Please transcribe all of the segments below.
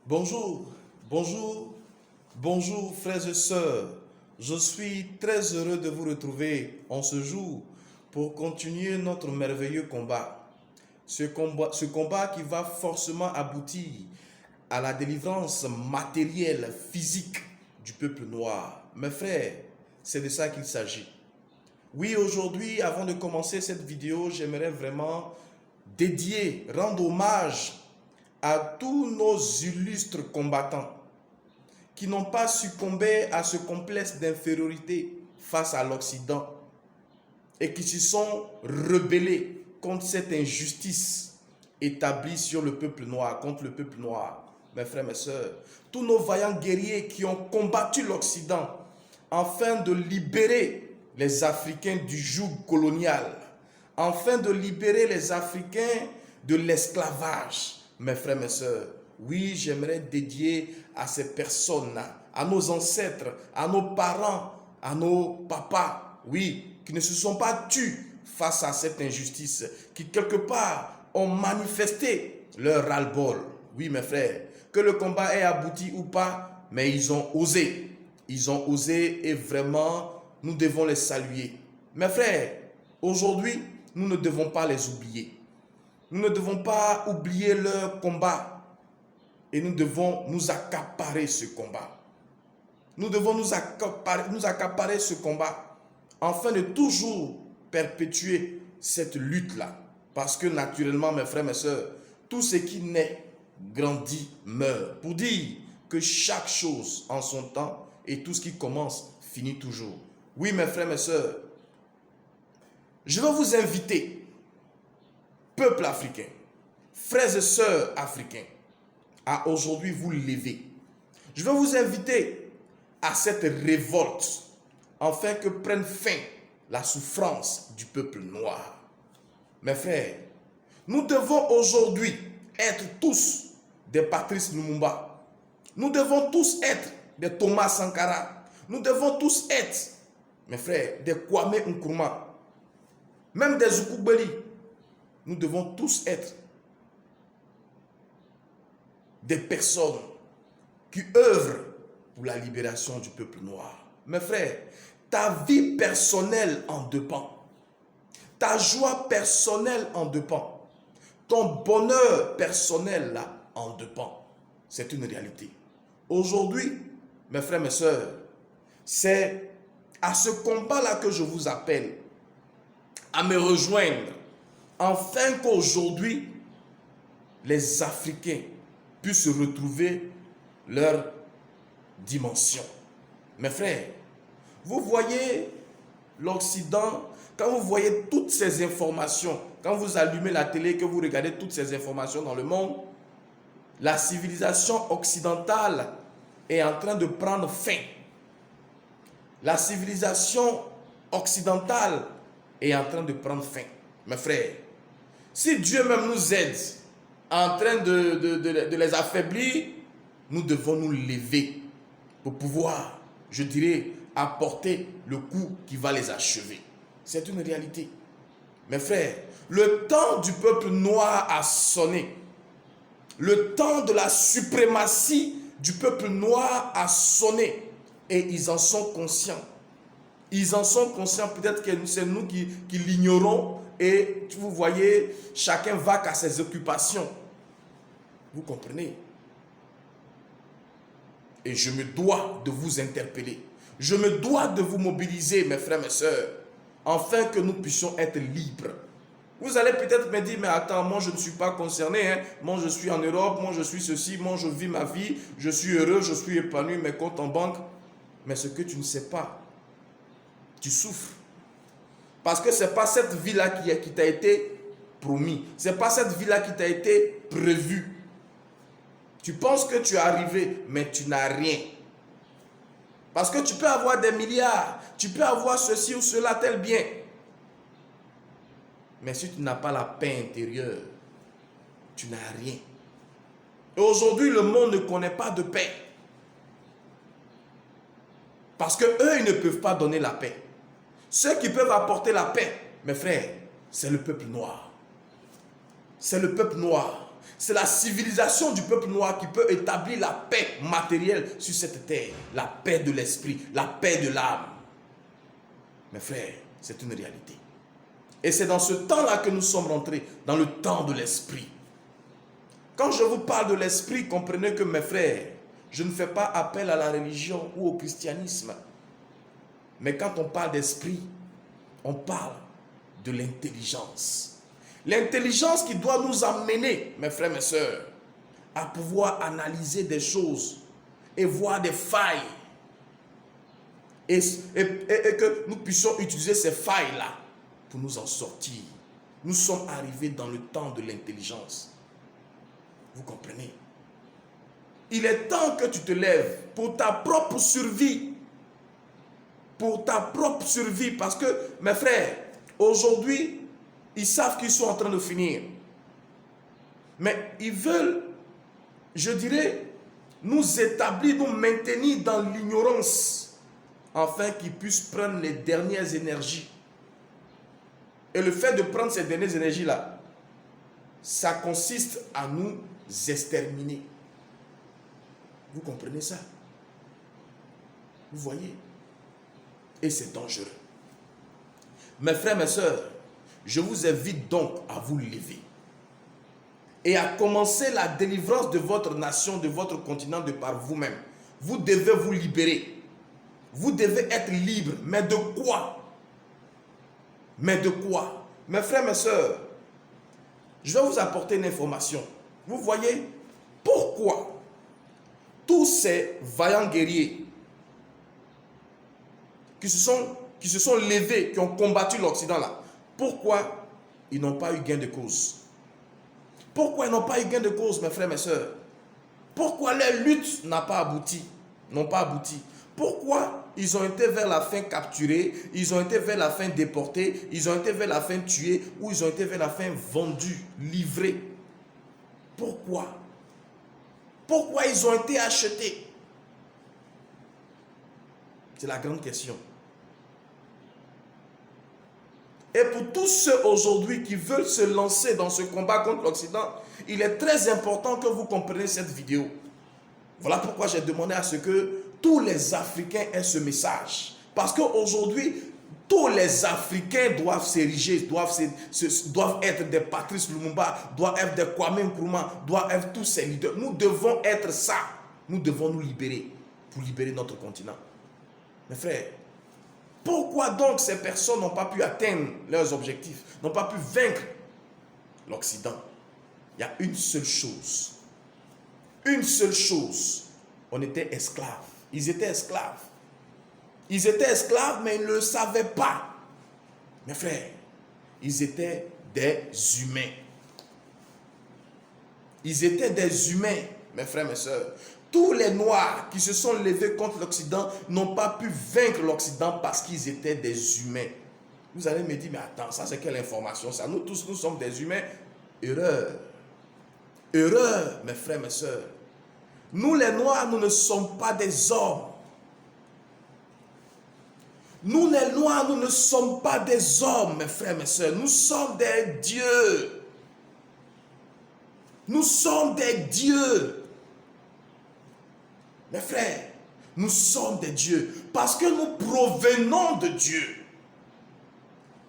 Bonjour, bonjour, bonjour frères et sœurs. Je suis très heureux de vous retrouver en ce jour pour continuer notre merveilleux combat. Ce combat qui va forcément aboutir à la délivrance matérielle, physique du peuple noir. Mes frères, c'est de ça qu'il s'agit. Oui, aujourd'hui, avant de commencer cette vidéo, j'aimerais vraiment rendre hommage à tous nos illustres combattants qui n'ont pas succombé à ce complexe d'infériorité face à l'Occident et qui se sont rebellés contre cette injustice établie sur le peuple noir, contre le peuple noir. Mes frères, mes sœurs, tous nos vaillants guerriers qui ont combattu l'Occident afin de libérer les Africains du joug colonial, afin de libérer les Africains de l'esclavage. Mes frères, mes sœurs, oui, j'aimerais dédier à ces personnes, à nos ancêtres, à nos parents, à nos papas, oui, qui ne se sont pas tus face à cette injustice, qui quelque part ont manifesté leur ras-le-bol. Oui, mes frères, que le combat ait abouti ou pas, mais ils ont osé. Ils ont osé et vraiment, nous devons les saluer. Mes frères, aujourd'hui, nous ne devons pas les oublier. Nous ne devons pas oublier leur combat et nous devons nous accaparer ce combat. Nous devons nous accaparer ce combat afin de toujours perpétuer cette lutte-là. Parce que naturellement, mes frères, mes sœurs, tout ce qui naît, grandit, meurt. Pour dire que chaque chose en son temps et tout ce qui commence finit toujours. Oui, mes frères, mes sœurs, je vais vous inviter, peuple africain, frères et sœurs africains, à aujourd'hui vous lever. Je vais vous inviter à cette révolte afin que prenne fin la souffrance du peuple noir. Mes frères, nous devons aujourd'hui être tous des Patrice Lumumba. Nous devons tous être des Thomas Sankara. Nous devons tous être, mes frères, des Kwame Nkrumah. Même des Zoukoubeli. Nous devons tous être des personnes qui œuvrent pour la libération du peuple noir. Mes frères, ta vie personnelle en dépend. Ta joie personnelle en dépend. Ton bonheur personnel là en dépend. C'est une réalité. Aujourd'hui, mes frères, mes sœurs, c'est à ce combat-là que je vous appelle à me rejoindre, afin qu'aujourd'hui, les Africains puissent retrouver leur dimension. Mes frères, vous voyez l'Occident, quand vous voyez toutes ces informations, quand vous allumez la télé, que vous regardez toutes ces informations dans le monde, la civilisation occidentale est en train de prendre fin. La civilisation occidentale est en train de prendre fin. Mes frères, si Dieu même nous aide en train de les affaiblir, nous devons nous lever pour pouvoir, je dirais, apporter le coup qui va les achever. C'est une réalité. Mes frères, le temps du peuple noir a sonné. Le temps de la suprématie du peuple noir a sonné. Et ils en sont conscients. Ils en sont conscients, peut-être que c'est nous qui l'ignorons. Et vous voyez, chacun va à ses occupations. Vous comprenez? Et je me dois de vous interpeller. Je me dois de vous mobiliser, mes frères, mes sœurs, afin que nous puissions être libres. Vous allez peut-être me dire, mais attends, moi je ne suis pas concerné, hein. Moi je suis en Europe, moi je suis ceci, moi je vis ma vie, je suis heureux, je suis épanoui, mes comptes en banque. Mais ce que tu ne sais pas, tu souffres. Parce que ce n'est pas cette vie-là qui t'a été promis. Ce n'est pas cette vie-là qui t'a été prévue. Tu penses que tu es arrivé, mais tu n'as rien. Parce que tu peux avoir des milliards, tu peux avoir ceci ou cela, tel bien. Mais si tu n'as pas la paix intérieure, tu n'as rien. Et aujourd'hui, le monde ne connaît pas de paix. Parce qu'eux, ils ne peuvent pas donner la paix. Ceux qui peuvent apporter la paix, mes frères, c'est le peuple noir. C'est le peuple noir. C'est la civilisation du peuple noir qui peut établir la paix matérielle sur cette terre. La paix de l'esprit, la paix de l'âme. Mes frères, c'est une réalité. Et c'est dans ce temps-là que nous sommes rentrés, dans le temps de l'esprit. Quand je vous parle de l'esprit, comprenez que mes frères, je ne fais pas appel à la religion ou au christianisme. Mais quand on parle d'esprit, on parle de l'intelligence. L'intelligence qui doit nous amener, mes frères, mes sœurs, à pouvoir analyser des choses et voir des failles. Et que nous puissions utiliser ces failles-là pour nous en sortir. Nous sommes arrivés dans le temps de l'intelligence. Vous comprenez? Il est temps que tu te lèves pour ta propre survie. Pour ta propre survie. Parce que, mes frères, aujourd'hui, ils savent qu'ils sont en train de finir. Mais ils veulent, je dirais, nous établir, nous maintenir dans l'ignorance, afin qu'ils puissent prendre les dernières énergies. Et le fait de prendre ces dernières énergies-là, ça consiste à nous exterminer. Vous comprenez ça? Vous voyez? Et c'est dangereux. Mes frères, mes sœurs, je vous invite donc à vous lever et à commencer la délivrance de votre nation, de votre continent de par vous-même. Vous devez vous libérer. Vous devez être libre. Mais de quoi? Mais de quoi? Mes frères, mes sœurs, je vais vous apporter une information. Vous voyez pourquoi tous ces vaillants guerriers qui se sont levés, qui ont combattu l'Occident là, pourquoi ils n'ont pas eu gain de cause? Pourquoi ils n'ont pas eu gain de cause, mes frères, mes sœurs? Pourquoi leur lutte n'a pas abouti? N'ont pas abouti. Pourquoi ils ont été vers la fin capturés, ils ont été vers la fin déportés, ils ont été vers la fin tués, ou ils ont été vers la fin vendus, livrés? Pourquoi? Pourquoi ils ont été achetés? C'est la grande question. Et pour tous ceux aujourd'hui qui veulent se lancer dans ce combat contre l'Occident, il est très important que vous compreniez cette vidéo. Voilà pourquoi j'ai demandé à ce que tous les Africains aient ce message. Parce qu'aujourd'hui, tous les Africains doivent s'ériger, doivent être des Patrice Lumumba, doivent être des Kwame Nkrumah, doivent être tous ces leaders. Nous devons être ça. Nous devons nous libérer pour libérer notre continent. Mes frères, pourquoi donc ces personnes n'ont pas pu atteindre leurs objectifs, n'ont pas pu vaincre l'Occident? Il y a une seule chose. Une seule chose. On était esclaves. Ils étaient esclaves. Ils étaient esclaves, mais ils ne le savaient pas. Mes frères, ils étaient des humains. Ils étaient des humains, mes frères, mes sœurs. Tous les Noirs qui se sont levés contre l'Occident n'ont pas pu vaincre l'Occident parce qu'ils étaient des humains. Vous allez me dire, mais attends, ça c'est quelle information ça? Nous tous, nous sommes des humains. Erreur. Erreur, mes frères, mes sœurs. Nous les Noirs, nous ne sommes pas des hommes. Nous les Noirs, nous ne sommes pas des hommes, mes frères, mes sœurs. Nous sommes des dieux. Nous sommes des dieux. Mes frères, nous sommes des dieux parce que nous provenons de Dieu.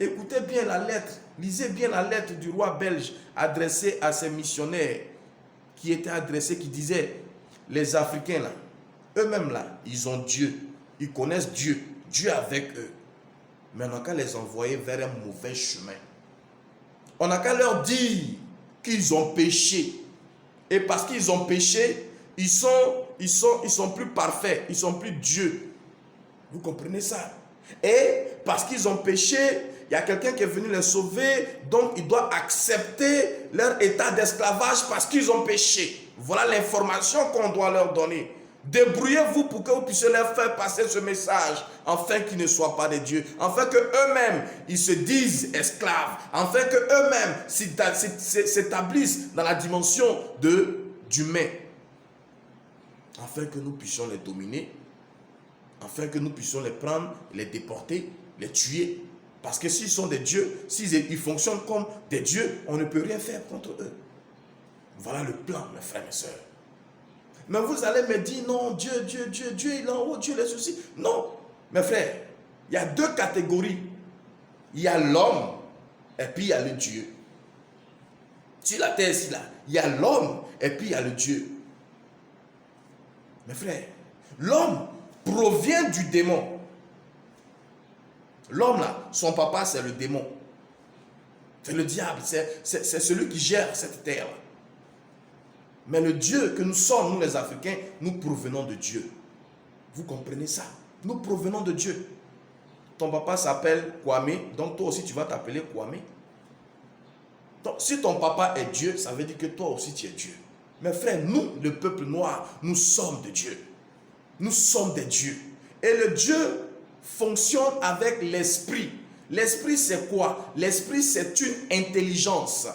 Écoutez bien la lettre, lisez bien la lettre du roi belge adressée à ses missionnaires qui était adressée, qui disait, les Africains là, eux-mêmes là, ils ont Dieu, ils connaissent Dieu, Dieu avec eux. Mais on n'a qu'à les envoyer vers un mauvais chemin. On n'a qu'à leur dire qu'ils ont péché. Et parce qu'ils ont péché, ils sont plus parfaits, ils sont plus Dieu. Vous comprenez ça? Et parce qu'ils ont péché, il y a quelqu'un qui est venu les sauver, donc ils doivent accepter leur état d'esclavage parce qu'ils ont péché. Voilà l'information qu'on doit leur donner. Débrouillez-vous pour que vous puissiez leur faire passer ce message, afin qu'ils ne soient pas des dieux, afin qu'eux-mêmes, ils se disent esclaves, afin qu'eux-mêmes s'établissent dans la dimension d'humain, afin que nous puissions les dominer, afin que nous puissions les prendre, les déporter, les tuer. Parce que s'ils sont des dieux, s'ils fonctionnent comme des dieux, on ne peut rien faire contre eux. Voilà le plan, mes frères et mes sœurs. Mais vous allez me dire, non, Dieu, il est en haut, Dieu les soucis. Non, mes frères, il y a deux catégories. Il y a l'homme et puis il y a le Dieu. Sur la terre ici, là, il y a l'homme et puis il y a le Dieu. Mes frères, l'homme provient du démon. L'homme là, son papa c'est le démon. C'est le diable, c'est celui qui gère cette terre. Mais le Dieu que nous sommes, nous les Africains, nous provenons de Dieu. Vous comprenez ça? Nous provenons de Dieu. Ton papa s'appelle Kwame, donc toi aussi tu vas t'appeler Kwame. Donc, si ton papa est Dieu, ça veut dire que toi aussi tu es Dieu. Mes frères, nous, le peuple noir, nous sommes de Dieu. Nous sommes des dieux. Et le Dieu fonctionne avec l'esprit. L'esprit c'est quoi? L'esprit c'est une intelligence.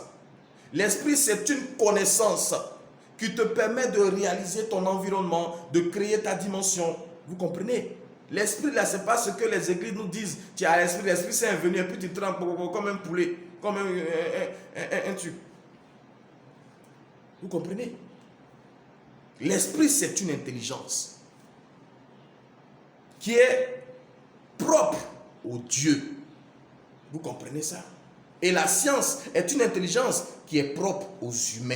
L'esprit c'est une connaissance qui te permet de réaliser ton environnement, de créer ta dimension. Vous comprenez? L'esprit là, c'est pas ce que les églises nous disent. Tu as l'esprit, l'esprit c'est venu et puis tu trempes comme un poulet, comme un truc. Vous comprenez? L'esprit c'est une intelligence qui est propre au Dieu. Vous comprenez ça? Et la science est une intelligence qui est propre aux humains.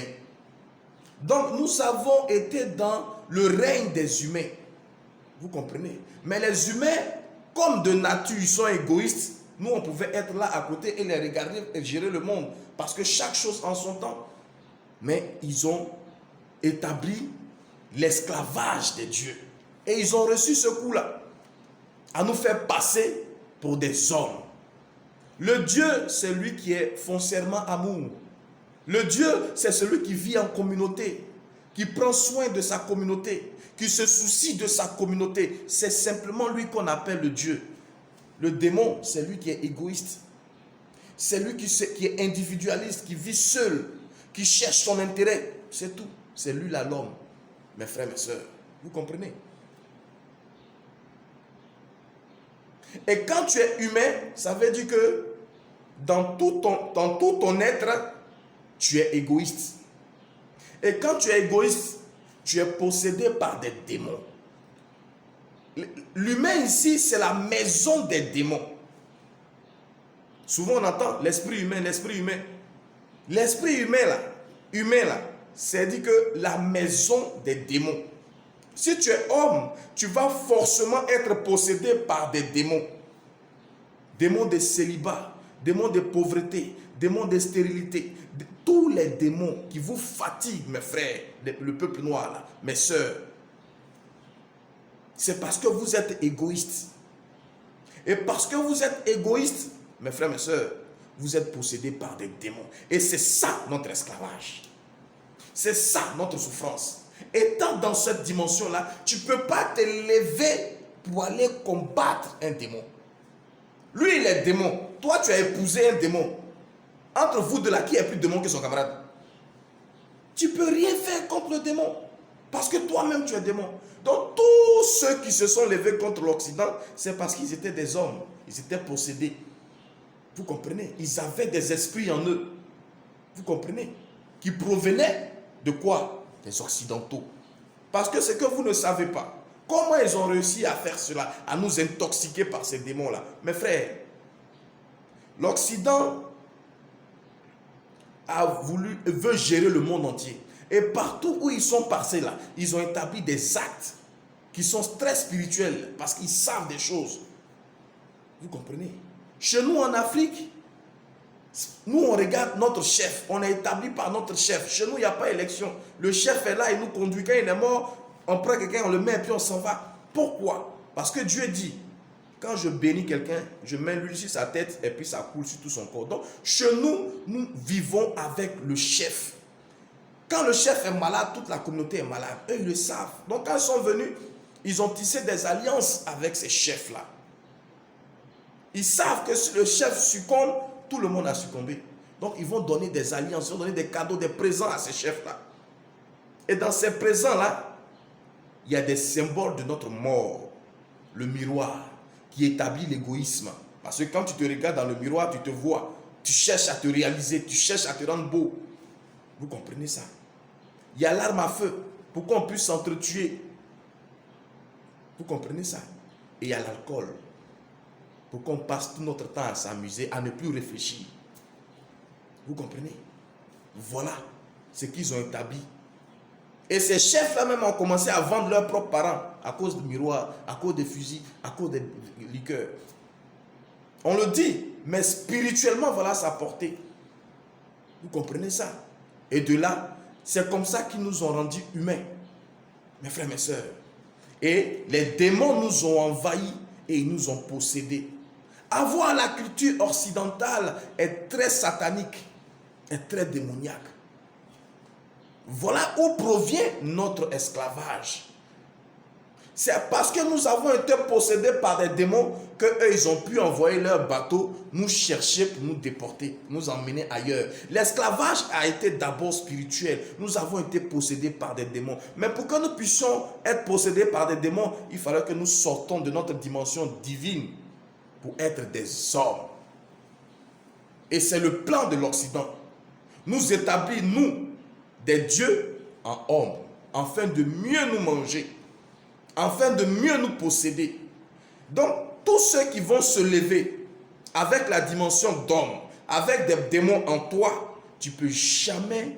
Donc nous avons été dans le règne des humains. Vous comprenez? Mais les humains, comme de nature, ils sont égoïstes. Nous, on pouvait être là à côté et les regarder et gérer le monde. Parce que chaque chose en son temps. Mais ils ont établi l'esclavage des dieux. Et ils ont reçu ce coup-là. À nous faire passer pour des hommes. Le Dieu, c'est lui qui est foncièrement amour. Le Dieu, c'est celui qui vit en communauté, qui prend soin de sa communauté, qui se soucie de sa communauté. C'est simplement lui qu'on appelle le Dieu. Le démon, c'est lui qui est égoïste. C'est lui qui est individualiste, qui vit seul, qui cherche son intérêt. C'est tout. C'est lui là l'homme. Mes frères, mes sœurs, vous comprenez? Et quand tu es humain, ça veut dire que dans tout ton être, tu es égoïste. Et quand tu es égoïste, tu es possédé par des démons. L'humain ici, c'est la maison des démons. Souvent on entend l'esprit humain, l'esprit humain. L'esprit humain là, c'est dit que la maison des démons. Si tu es homme, tu vas forcément être possédé par des démons. Démons de célibat, démons de pauvreté, démons de stérilité. Tous les démons qui vous fatiguent, mes frères, le peuple noir, là, mes sœurs. C'est parce que vous êtes égoïstes. Et parce que vous êtes égoïstes, mes frères, mes sœurs, vous êtes possédés par des démons. Et c'est ça notre esclavage. C'est ça notre souffrance. Étant dans cette dimension-là, tu ne peux pas te lever pour aller combattre un démon. Lui, il est démon. Toi, tu as épousé un démon. Entre vous deux là, qui est plus démon que son camarade? Tu ne peux rien faire contre le démon. Parce que toi-même, tu es démon. Donc, tous ceux qui se sont levés contre l'Occident, c'est parce qu'ils étaient des hommes. Ils étaient possédés. Vous comprenez? Ils avaient des esprits en eux. Vous comprenez? Qui provenaient de quoi? Des Occidentaux. Parce que ce que vous ne savez pas, comment ils ont réussi à faire cela, à nous intoxiquer par ces démons-là? Mes frères, l'Occident veut gérer le monde entier. Et partout où ils sont passés là, ils ont établi des actes qui sont très spirituels parce qu'ils savent des choses. Vous comprenez? Chez nous en Afrique, nous on regarde notre chef, on est établi par notre chef. Chez nous il n'y a pas élection. Le chef est là, il nous conduit. Quand il est mort, on prend quelqu'un, on le met et puis on s'en va. Pourquoi? Parce que Dieu dit, quand je bénis quelqu'un, je mets l'huile sur sa tête et puis ça coule sur tout son corps. Donc chez nous, nous vivons avec le chef. Quand le chef est malade, toute la communauté est malade. Eux, ils le savent. Donc quand ils sont venus, ils ont tissé des alliances avec ces chefs-là. Ils savent que si le chef succombe, tout le monde a succombé. Donc ils vont donner des alliances, ils vont donner des cadeaux, des présents à ces chefs-là. Et dans ces présents-là, il y a des symboles de notre mort. Le miroir qui établit l'égoïsme. Parce que quand tu te regardes dans le miroir, tu te vois. Tu cherches à te réaliser, tu cherches à te rendre beau. Vous comprenez ça? il y a l'arme à feu pour qu'on puisse s'entretuer. Vous comprenez ça? Et il y a l'alcool pour qu'on passe tout notre temps à s'amuser, à ne plus réfléchir. Vous comprenez? Voilà ce qu'ils ont établi. Et ces chefs-là même ont commencé à vendre leurs propres parents à cause de miroirs, à cause des fusils, à cause des liqueurs. On le dit, mais spirituellement, voilà sa portée. Vous comprenez ça? Et de là, c'est comme ça qu'ils nous ont rendus humains, mes frères, mes sœurs. Et les démons nous ont envahis et ils nous ont possédés. Avoir la culture occidentale est très satanique, est très démoniaque. Voilà où provient notre esclavage. C'est parce que nous avons été possédés par des démons qu'eux, ils ont pu envoyer leurs bateaux nous chercher pour nous déporter, nous emmener ailleurs. L'esclavage a été d'abord spirituel. Nous avons été possédés par des démons. Mais pour que nous puissions être possédés par des démons, il fallait que nous sortons de notre dimension divine pour être des hommes. Et c'est le plan de l'Occident. Nous établir, nous, des dieux en hommes, afin de mieux nous manger, afin de mieux nous posséder. Donc, tous ceux qui vont se lever avec la dimension d'homme, avec des démons en toi, tu ne peux jamais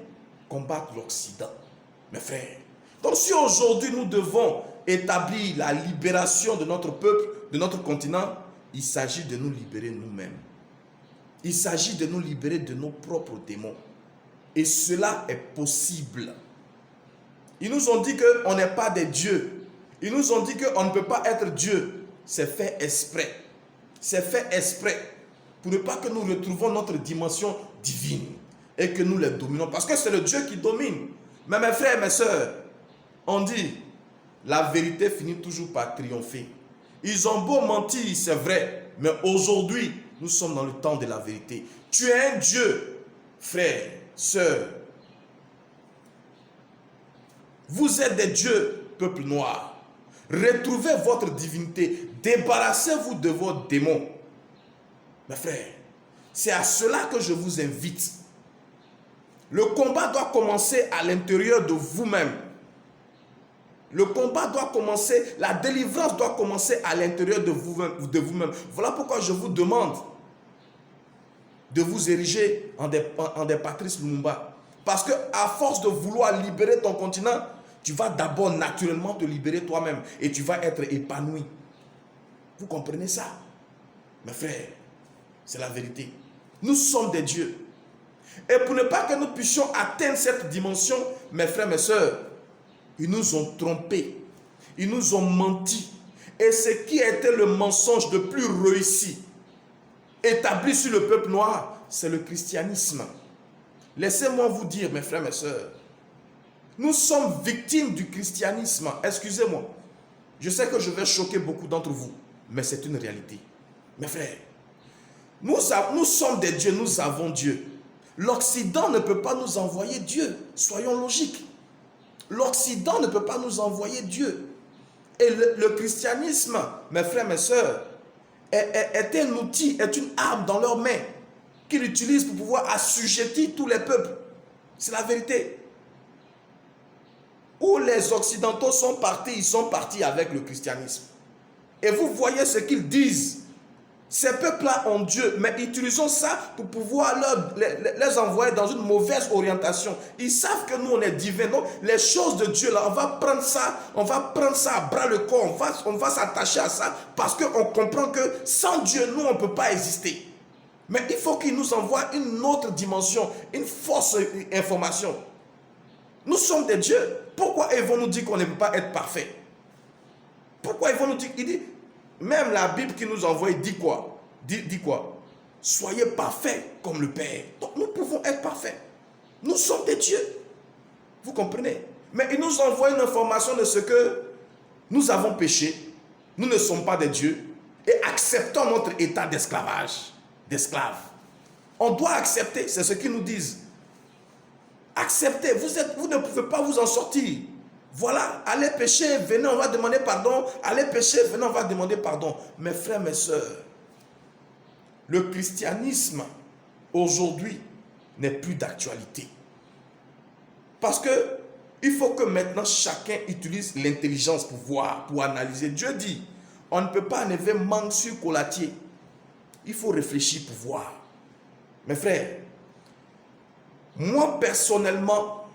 combattre l'Occident, mes frères. Donc, si aujourd'hui nous devons établir la libération de notre peuple, de notre continent, il s'agit de nous libérer nous-mêmes. Il s'agit de nous libérer de nos propres démons. Et cela est possible. Ils nous ont dit qu'on n'est pas des dieux. Ils nous ont dit qu'on ne peut pas être Dieu. C'est fait exprès. C'est fait exprès pour ne pas que nous retrouvions notre dimension divine et que nous les dominons. Parce que c'est le Dieu qui domine. Mais mes frères et mes sœurs, on dit, la vérité finit toujours par triompher. Ils ont beau mentir, c'est vrai. Mais aujourd'hui, nous sommes dans le temps de la vérité. Tu es un Dieu, frère, sœur. Vous êtes des dieux, peuple noir. Retrouvez votre divinité. Débarrassez-vous de vos démons. Mes frères, c'est à cela que je vous invite. Le combat doit commencer à l'intérieur de vous-même. Le combat doit commencer, la délivrance doit commencer à l'intérieur de vous-même. Voilà pourquoi je vous demande de vous ériger en des Patrice Lumumba. Parce que à force de vouloir libérer ton continent, tu vas d'abord naturellement te libérer toi-même et tu vas être épanoui. Vous comprenez ça? Mes frères, c'est la vérité. Nous sommes des dieux. Et pour ne pas que nous puissions atteindre cette dimension, mes frères, mes sœurs, ils nous ont trompés. Ils nous ont menti. Et ce qui a été le mensonge le plus réussi, établi sur le peuple noir, c'est le christianisme. Laissez-moi vous dire, mes frères, mes sœurs, nous sommes victimes du christianisme. Excusez-moi. Je sais que je vais choquer beaucoup d'entre vous, mais c'est une réalité. Mes frères, nous sommes des dieux, nous avons Dieu. L'Occident ne peut pas nous envoyer Dieu. Soyons logiques. L'Occident ne peut pas nous envoyer Dieu. Et le christianisme, mes frères, mes sœurs, est un outil, est une arme dans leurs mains qu'ils utilisent pour pouvoir assujettir tous les peuples. C'est la vérité. Où les Occidentaux sont partis, ils sont partis avec le christianisme. Et vous voyez ce qu'ils disent. Ces peuples-là ont Dieu, mais utilisons ça pour pouvoir les envoyer dans une mauvaise orientation. Ils savent que nous, on est divins. Donc, les choses de Dieu, là, on va prendre ça à bras le corps. On va s'attacher à ça parce qu'on comprend que sans Dieu, nous, on ne peut pas exister. Mais il faut qu'il nous envoie une autre dimension, une fausse information. Nous sommes des dieux. Pourquoi ils vont nous dire qu'on ne peut pas être parfait? Pourquoi ils vont nous dire? Il dit, même la Bible qui nous envoie dit quoi? Dit quoi? Soyez parfaits comme le Père. Donc nous pouvons être parfaits. Nous sommes des dieux. Vous comprenez? Mais il nous envoie une information de ce que nous avons péché. Nous ne sommes pas des dieux. Et acceptons notre état d'esclavage. D'esclaves. On doit accepter. C'est ce qu'ils nous disent. Acceptez. Vous ne pouvez pas vous en sortir. Voilà, allez pécher, venez, on va demander pardon. Allez pécher, venez, on va demander pardon. Mes frères, mes sœurs, le christianisme, aujourd'hui, n'est plus d'actualité. Parce que Il faut que maintenant chacun utilise l'intelligence pour voir, pour analyser. Dieu dit, on ne peut pas enlever mangue sur colatier. Il faut réfléchir pour voir. Mes frères, moi personnellement,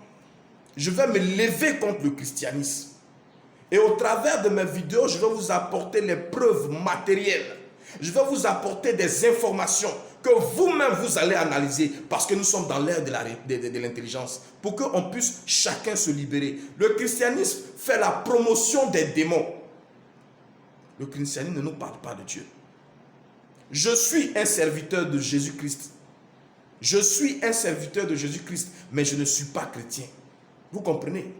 je vais me lever contre le christianisme. Et au travers de mes vidéos, je vais vous apporter les preuves matérielles. Je vais vous apporter des informations que vous-même vous allez analyser parce que nous sommes dans l'ère de l'intelligence pour qu'on puisse chacun se libérer. Le christianisme fait la promotion des démons. Le christianisme ne nous parle pas de Dieu. Je suis un serviteur de Jésus-Christ. Je suis un serviteur de Jésus-Christ, mais je ne suis pas chrétien. Vous comprenez?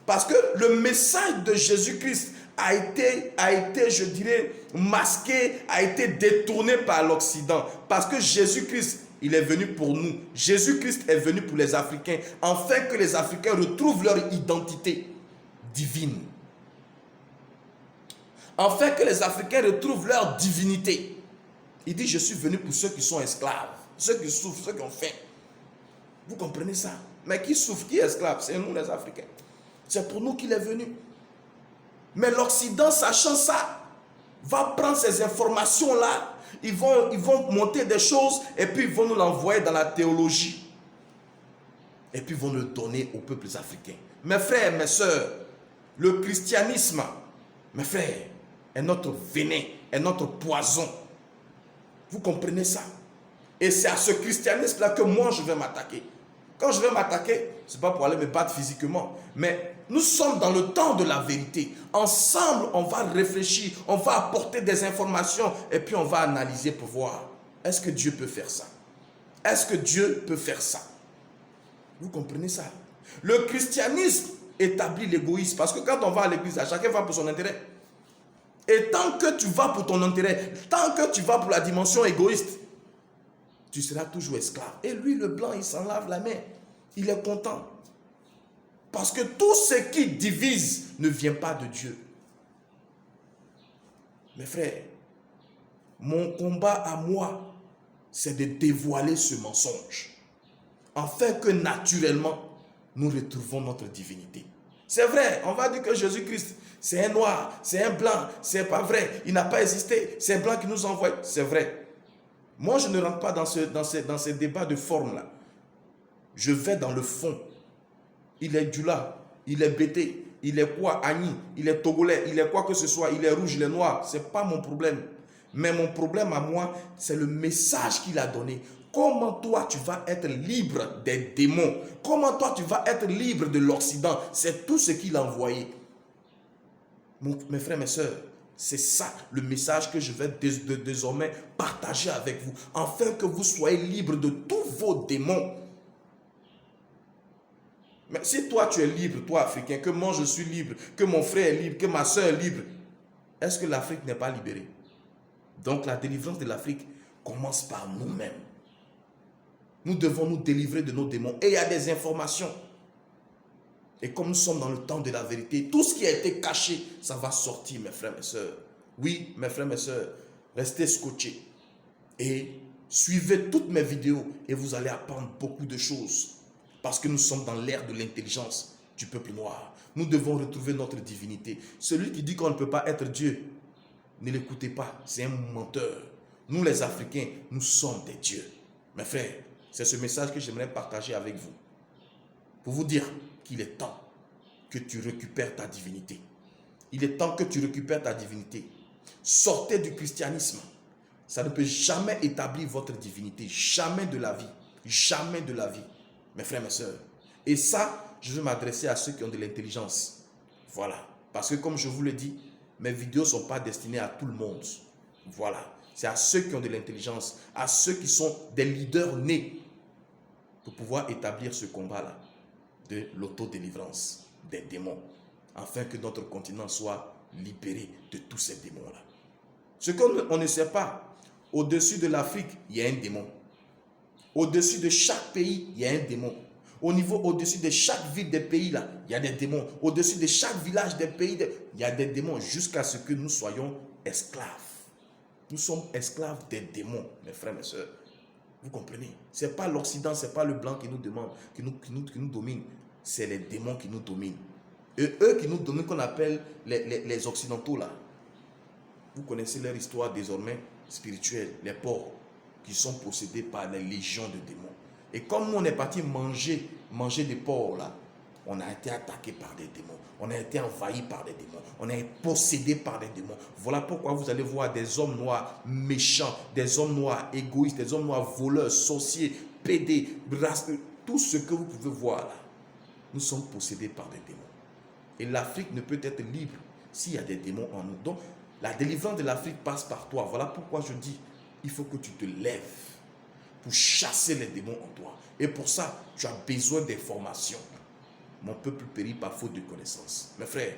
Parce que le message de Jésus-Christ a été, je dirais, masqué, a été détourné par l'Occident. Parce que Jésus-Christ, il est venu pour nous. Jésus-Christ est venu pour les Africains, afin que les Africains retrouvent leur identité divine. Afin que les Africains retrouvent leur divinité. Il dit, je suis venu pour ceux qui sont esclaves, ceux qui souffrent, ceux qui ont faim. Vous comprenez ça? Mais qui souffre, qui est esclave? C'est nous les Africains. C'est pour nous qu'il est venu. Mais l'Occident, sachant ça, va prendre ces informations-là. Ils vont monter des choses et puis ils vont nous l'envoyer dans la théologie. Et puis ils vont le donner aux peuples africains. Mes frères, mes sœurs, le christianisme, mes frères, est notre venin, est notre poison. Vous comprenez ça? Et c'est à ce christianisme-là que moi je vais m'attaquer. Quand je vais m'attaquer, ce n'est pas pour aller me battre physiquement, mais nous sommes dans le temps de la vérité. Ensemble, on va réfléchir, on va apporter des informations et puis on va analyser pour voir. Est-ce que Dieu peut faire ça? Est-ce que Dieu peut faire ça? Vous comprenez ça? Le christianisme établit l'égoïsme parce que quand on va à l'église, chacun va pour son intérêt. Et tant que tu vas pour ton intérêt, tant que tu vas pour la dimension égoïste, tu seras toujours esclave. Et lui, le blanc, il s'en lave la main. Il est content. Parce que tout ce qui divise ne vient pas de Dieu. Mes frères, mon combat à moi, c'est de dévoiler ce mensonge. Afin que naturellement, nous retrouvons notre divinité. C'est vrai, on va dire que Jésus-Christ, c'est un noir, c'est un blanc, c'est pas vrai, il n'a pas existé, c'est un blanc qui nous envoie. C'est vrai. Moi, je ne rentre pas dans ces débats de forme-là. Je vais dans le fond. Il est Djoula, il est Bété, il est quoi, Agni, il est Togolais, il est quoi que ce soit, il est rouge, il est noir. Ce n'est pas mon problème. Mais mon problème à moi, c'est le message qu'il a donné. Comment toi, tu vas être libre des démons? Comment toi, tu vas être libre de l'Occident? C'est tout ce qu'il a envoyé. Mes frères, mes sœurs, c'est ça le message que je vais désormais partager avec vous, afin que vous soyez libres de tous vos démons. Mais si toi tu es libre, toi Africain, que moi je suis libre, que mon frère est libre, que ma soeur est libre, est-ce que l'Afrique n'est pas libérée? Donc la délivrance de l'Afrique commence par nous-mêmes. Nous devons nous délivrer de nos démons. Et il y a des informations. Et comme nous sommes dans le temps de la vérité, tout ce qui a été caché, ça va sortir, mes frères, mes sœurs. Oui, mes frères, mes sœurs, restez scotchés. Et suivez toutes mes vidéos et vous allez apprendre beaucoup de choses. Parce que nous sommes dans l'ère de l'intelligence du peuple noir. Nous devons retrouver notre divinité. Celui qui dit qu'on ne peut pas être Dieu, ne l'écoutez pas, c'est un menteur. Nous les Africains, nous sommes des dieux. Mes frères, c'est ce message que j'aimerais partager avec vous. Pour vous dire qu'il est temps que tu récupères ta divinité. Il est temps que tu récupères ta divinité. Sortez du christianisme. Ça ne peut jamais établir votre divinité. Jamais de la vie. Jamais de la vie. Mes frères, mes sœurs. Et ça, je veux m'adresser à ceux qui ont de l'intelligence. Voilà. Parce que comme je vous le dis, mes vidéos ne sont pas destinées à tout le monde. Voilà. C'est à ceux qui ont de l'intelligence, à ceux qui sont des leaders nés pour pouvoir établir ce combat-là de l'autodélivrance des démons, afin que notre continent soit libéré de tous ces démons-là. Ce qu'on ne sait pas, au-dessus de l'Afrique, il y a un démon. Au-dessus de chaque pays, il y a un démon. Au-dessus de chaque ville des pays, là, il y a des démons. Au-dessus de chaque village des pays, il y a des démons, jusqu'à ce que nous soyons esclaves. Nous sommes esclaves des démons, mes frères, mes sœurs. Vous comprenez? Ce n'est pas l'Occident, ce n'est pas le blanc qui nous demande, qui nous domine. c'est les démons qui nous dominent. Et eux qui nous dominent, qu'on appelle les Occidentaux là. Vous connaissez leur histoire désormais spirituelle, les porcs qui sont possédés par les légions de démons. Et comme on est parti manger des porcs là, on a été attaqué par des démons, on a été envahi par des démons, on a été possédé par des démons. Voilà pourquoi vous allez voir des hommes noirs méchants, des hommes noirs égoïstes, des hommes noirs voleurs, sorciers, pédés, tout ce que vous pouvez voir là. Nous sommes possédés par des démons. Et l'Afrique ne peut être libre s'il y a des démons en nous. Donc, la délivrance de l'Afrique passe par toi. Voilà pourquoi je dis, il faut que tu te lèves pour chasser les démons en toi. Et pour ça, tu as besoin d'informations. Mon peuple périt par faute de connaissance. Mes frères,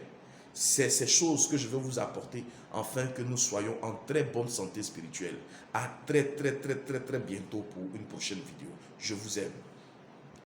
c'est ces choses que je vais vous apporter afin que nous soyons en très bonne santé spirituelle. À très bientôt pour une prochaine vidéo. Je vous aime.